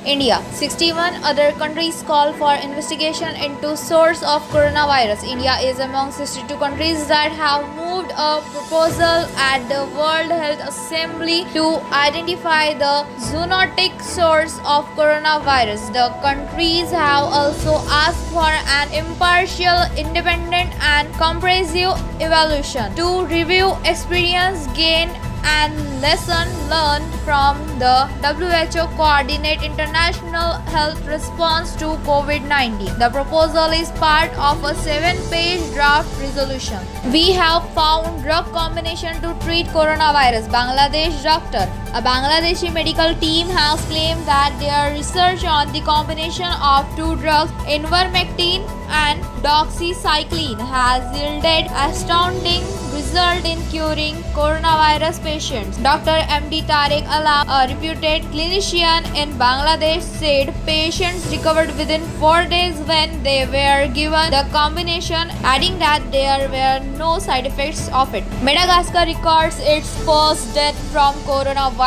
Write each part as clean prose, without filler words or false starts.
India. 61 other countries call for investigation into source of coronavirus. India is among 62 countries that have moved a proposal at the World Health Assembly to identify the zoonotic source of coronavirus. The countries have also asked for an impartial, independent and comprehensive evaluation to review experience gained and lesson learned from the WHO coordinate international health response to COVID-19. The proposal is part of a 7-page draft resolution. We have found drug combination to treat coronavirus. Bangladesh doctor. A Bangladeshi medical team has claimed that their research on the combination of two drugs, ivermectin and doxycycline, has yielded astounding result in curing coronavirus patients. Dr. MD Tariq Alam, a reputed clinician in Bangladesh, said patients recovered within 4 days when they were given the combination, adding that there were no side effects of it. Madagascar records its first death from coronavirus.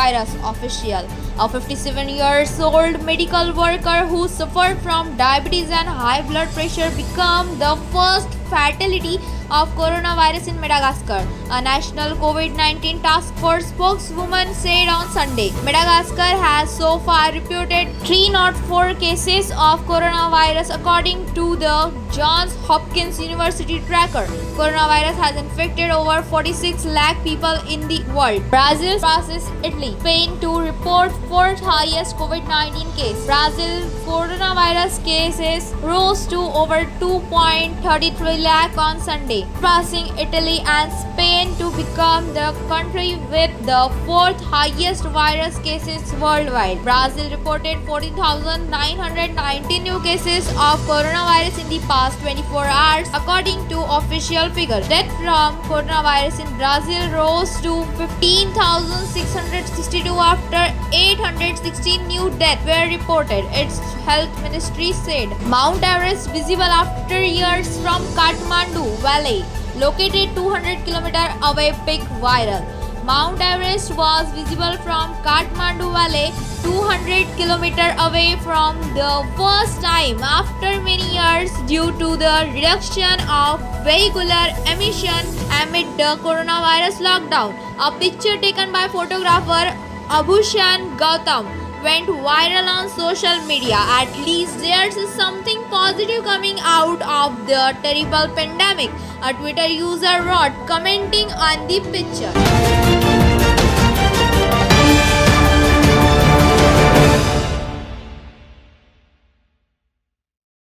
Official. A 57-year-old medical worker who suffered from diabetes and high blood pressure became the first fatality of coronavirus in Madagascar, a national COVID-19 task force spokeswoman said on Sunday. Madagascar has so far reported 304 cases of coronavirus according to the Johns Hopkins University tracker. Coronavirus has infected over 46 lakh people in the world. Brazil passes Italy, Spain to report fourth highest COVID-19 case. Brazil coronavirus cases rose to over 2.33 lakh on Sunday, passing Italy and Spain to become the country with the fourth highest virus cases worldwide. Brazil reported 14,990 new cases of coronavirus in the past 24 hours, according to official figures. Death from coronavirus in Brazil rose to 15,662 after 816 new deaths were reported, its health ministry said. Mount Everest visible after years from Kathmandu Valley, located 200 km away, peak viral. Mount Everest was visible from Kathmandu Valley, 200 km away from the first time after many years due to the reduction of vehicular emission amid the coronavirus lockdown. A picture taken by photographer Abhushan Gautam went viral on social media. At least there's something positive coming out of the terrible pandemic, a Twitter user wrote, commenting on the picture.